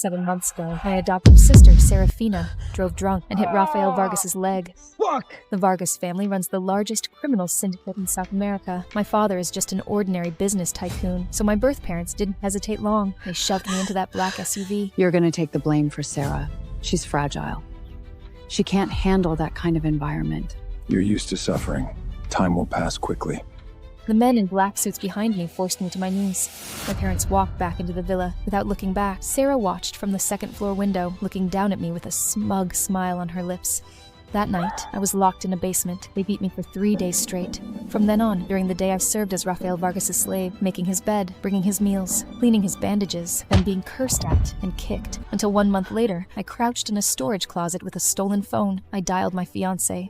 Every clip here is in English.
7 months ago, my adoptive sister, Serafina, drove drunk and hit Rafael Vargas's leg. Fuck! The Vargas family runs the largest criminal syndicate in South America. My father is just an ordinary business tycoon, so my birth parents didn't hesitate long. They shoved me into that black SUV. You're gonna take the blame for Sarah. She's fragile. She can't handle that kind of environment. You're used to suffering. Time will pass quickly. The men in black suits behind me forced me to my knees. My parents walked back into the villa. Without looking back, Sarah watched from the second-floor window, looking down at me with a smug smile on her lips. That night, I was locked in a basement. They beat me for 3 days straight. From then on, during the day I served as Rafael Vargas' slave, making his bed, bringing his meals, cleaning his bandages, then being cursed at and kicked. Until 1 month later, I crouched in a storage closet with a stolen phone. I dialed my fiancé,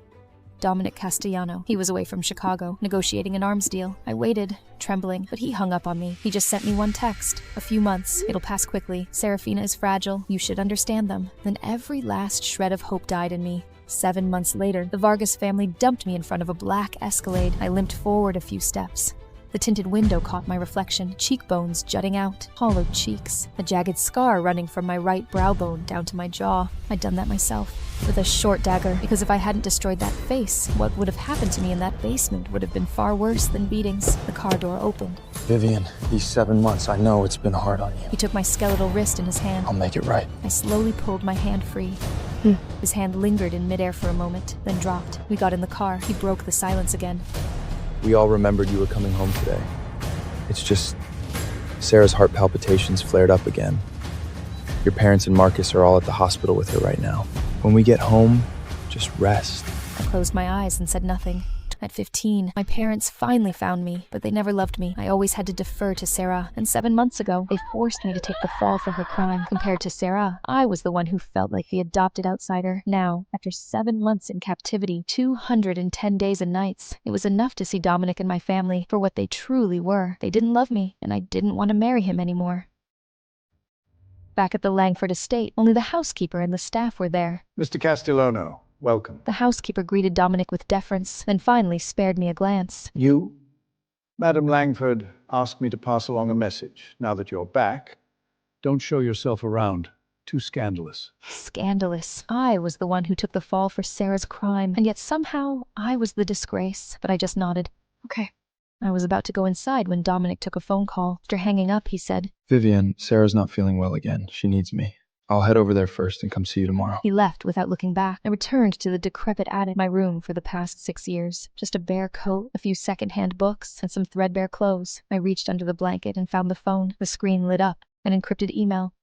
Dominic Castellano. He was away from Chicago, negotiating an arms deal. I waited, trembling, but he hung up on me. He just sent me one text. A few months. It'll pass quickly. Serafina is fragile. You should understand them. Then every last shred of hope died in me. 7 months later, the Vargas family dumped me in front of a black Escalade. I limped forward a few steps. The tinted window caught my reflection, cheekbones jutting out, hollowed cheeks, a jagged scar running from my right brow bone down to my jaw. I'd done that myself, with a short dagger, because if I hadn't destroyed that face, what would have happened to me in that basement would have been far worse than beatings. The car door opened. Vivian, these 7 months, I know it's been hard on you. He took my skeletal wrist in his hand. I'll make it right. I slowly pulled my hand free. His hand lingered in midair for a moment, then dropped. We got in the car. He broke the silence again. We all remembered you were coming home today. It's just, Sarah's heart palpitations flared up again. Your parents and Marcus are all at the hospital with her right now. When we get home, just rest. I closed my eyes and said nothing. At 15, my parents finally found me, but they never loved me. I always had to defer to Sarah, and 7 months ago, they forced me to take the fall for her crime. Compared to Sarah, I was the one who felt like the adopted outsider. Now, after 7 months in captivity, 210 days and nights, it was enough to see Dominic and my family for what they truly were. They didn't love me, and I didn't want to marry him anymore. Back at the Langford estate, only the housekeeper and the staff were there. Mr. Castellano, welcome. The housekeeper greeted Dominic with deference, then finally spared me a glance. You, Madam Langford, asked me to pass along a message. Now that you're back, don't show yourself around. Too scandalous. Scandalous. I was the one who took the fall for Sarah's crime, and yet somehow I was the disgrace. But I just nodded. Okay. I was about to go inside when Dominic took a phone call. After hanging up, he said, Vivian, Sarah's not feeling well again. She needs me. I'll head over there first and come see you tomorrow. He left without looking back. I returned to the decrepit attic, my room for the past 6 years. Just a bare coat, a few second-hand books, and some threadbare clothes. I reached under the blanket and found the phone. The screen lit up. An encrypted email.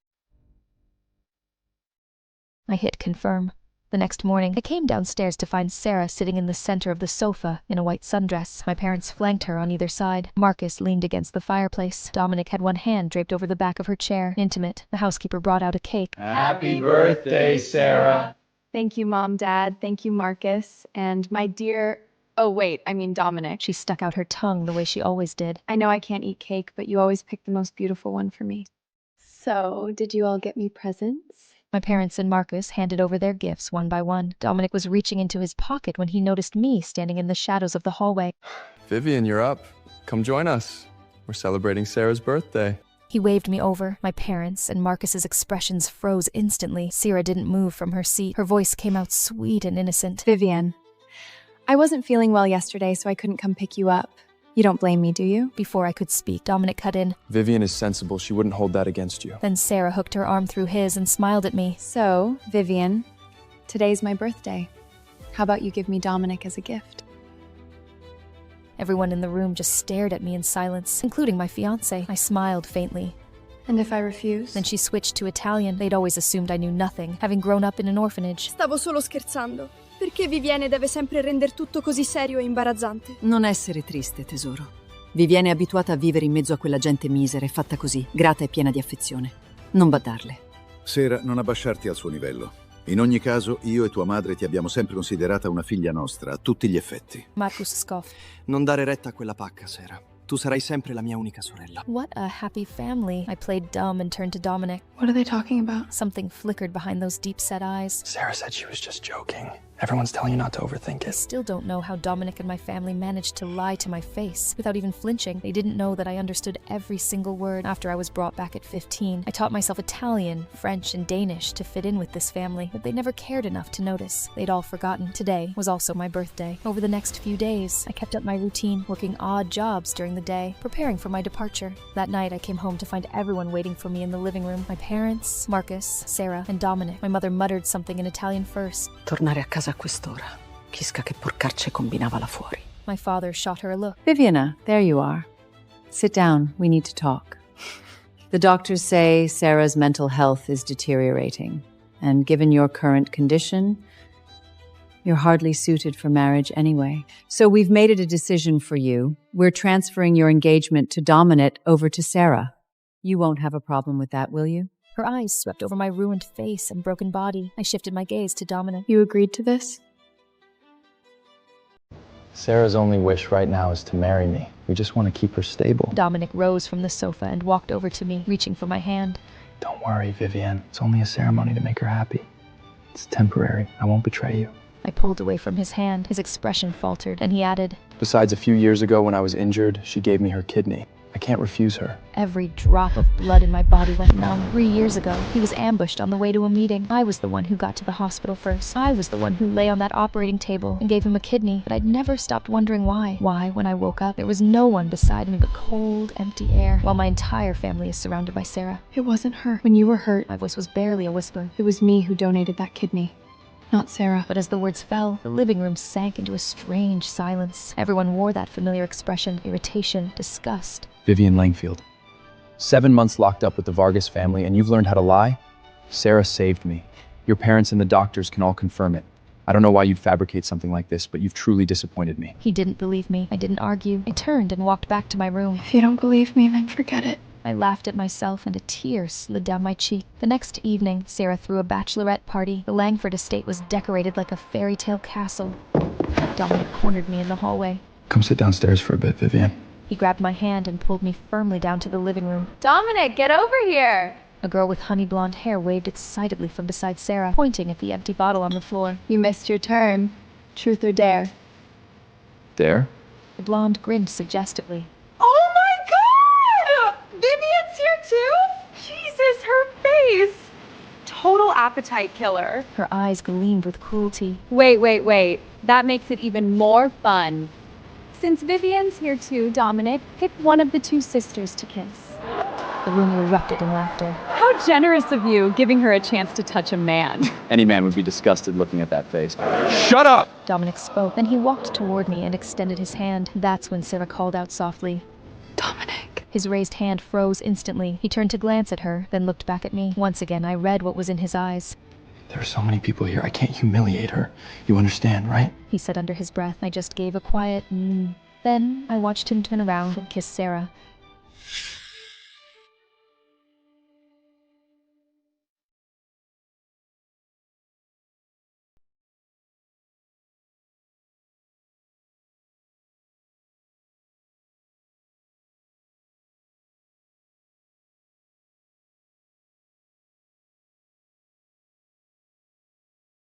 I hit confirm. The next morning, I came downstairs to find Sarah sitting in the center of the sofa in a white sundress. My parents flanked her on either side. Marcus leaned against the fireplace. Dominic had one hand draped over the back of her chair. Intimate. The housekeeper brought out a cake. Happy birthday, Sarah. Thank you, Mom, Dad. Thank you, Marcus. And my dear... Oh, wait, I mean Dominic. She stuck out her tongue the way she always did. I know I can't eat cake, but you always pick the most beautiful one for me. So, did you all get me presents? My parents and Marcus handed over their gifts one by one. Dominic was reaching into his pocket when he noticed me standing in the shadows of the hallway. Vivian, you're up. Come join us. We're celebrating Sarah's birthday. He waved me over. My parents and Marcus's expressions froze instantly. Sarah didn't move from her seat. Her voice came out sweet and innocent. Vivian, I wasn't feeling well yesterday, so I couldn't come pick you up. You don't blame me, do you? Before I could speak, Dominic cut in. Vivian is sensible. She wouldn't hold that against you. Then Sarah hooked her arm through his and smiled at me. So, Vivian, today's my birthday. How about you give me Dominic as a gift? Everyone in the room just stared at me in silence, including my fiancé. I smiled faintly. And if I refuse? Then she switched to Italian. They'd always assumed I knew nothing, having grown up in an orphanage. Stavo solo scherzando. Perché Vivienne deve sempre render tutto così serio e imbarazzante? Non essere triste, tesoro. Vivienne è abituata a vivere in mezzo a quella gente misera e fatta così, grata e piena di affezione. Non badarle. Sera, non abbasciarti al suo livello. In ogni caso, io e tua madre ti abbiamo sempre considerata una figlia nostra, a tutti gli effetti. Marcus scoffed. Non dare retta a quella pacca, Sera. Tu sarai sempre la mia unica sorella. What a happy family. I played dumb and turned to Dominic. What are they talking about? Something flickered behind those deep-set eyes. Sarah said she was just joking. Everyone's telling you not to overthink I it. still don't know how Dominic and my family managed to lie to my face without even flinching. They didn't know that I understood every single word. After I was brought back at 15, I taught myself Italian, French, and Danish to fit in with this family, but they never cared enough to notice. They'd all forgotten. Today was also my birthday. Over the next few days, I kept up my routine, working odd jobs during the day, preparing for my departure. That night, I came home to find everyone waiting for me in the living room. My parents, Marcus, Sarah, and Dominic. My mother muttered something in Italian first. Tornare a casa a quest'ora. Chissà che porcacce combinava là fuori. My father shot her a look. Viviana, there you are. Sit down. We need to talk. The doctors say Sarah's mental health is deteriorating, and given your current condition, you're hardly suited for marriage anyway. So we've made it a decision for you. We're transferring your engagement to Dominic over to Sarah. You won't have a problem with that, will you? Her eyes swept over my ruined face and broken body. I shifted my gaze to Dominic. You agreed to this? Sarah's only wish right now is to marry me. We just want to keep her stable. Dominic rose from the sofa and walked over to me, reaching for my hand. Don't worry, Vivian. It's only a ceremony to make her happy. It's temporary. I won't betray you. I pulled away from his hand. His expression faltered, and he added, Besides, a few years ago when I was injured, she gave me her kidney. I can't refuse her. Every drop of blood in my body went numb. 3 years ago, he was ambushed on the way to a meeting. I was the one who got to the hospital first. I was the one who lay on that operating table and gave him a kidney, but I'd never stopped wondering why. Why, when I woke up, there was no one beside me but cold, empty air, while my entire family is surrounded by Sarah. It wasn't her. When you were hurt, My voice was barely a whisper. it was me who donated that kidney, not Sarah. But as the words fell, the living room sank into a strange silence. Everyone wore that familiar expression: irritation, disgust. Vivian Langfield. 7 months locked up with the Vargas family, and you've learned how to lie? Sarah saved me. Your parents and the doctors can all confirm it. I don't know why you'd fabricate something like this, but you've truly disappointed me. He didn't believe me. I didn't argue. I turned and walked back to my room. If you don't believe me, then forget it. I laughed at myself, and a tear slid down my cheek. The next evening, Sarah threw a bachelorette party. The Langford estate was decorated like a fairy tale castle. Dominic cornered me in the hallway. Come sit downstairs for a bit, Vivian. He grabbed my hand and pulled me firmly down to the living room. Dominic, get over here! A girl with honey blonde hair waved excitedly from beside Sarah, pointing at the empty bottle on the floor. You missed your turn. Truth or dare? Dare? The blonde grinned suggestively. Oh my god! Vivian's here too? Jesus, her face! Total appetite killer. Her eyes gleamed with cruelty. Wait. That makes it even more fun. Since Vivian's here too, Dominic, pick one of the two sisters to kiss. The room erupted in laughter. How generous of you, giving her a chance to touch a man. Any man would be disgusted looking at that face. Shut up! Dominic spoke. Then he walked toward me and extended his hand. That's when Sarah called out softly, Dominic. His raised hand froze instantly. He turned to glance at her, then looked back at me. Once again, I read what was in his eyes. There are so many people here. I can't humiliate her. You understand, right? He said under his breath. I just gave a quiet Then I watched him turn around and kiss Sarah.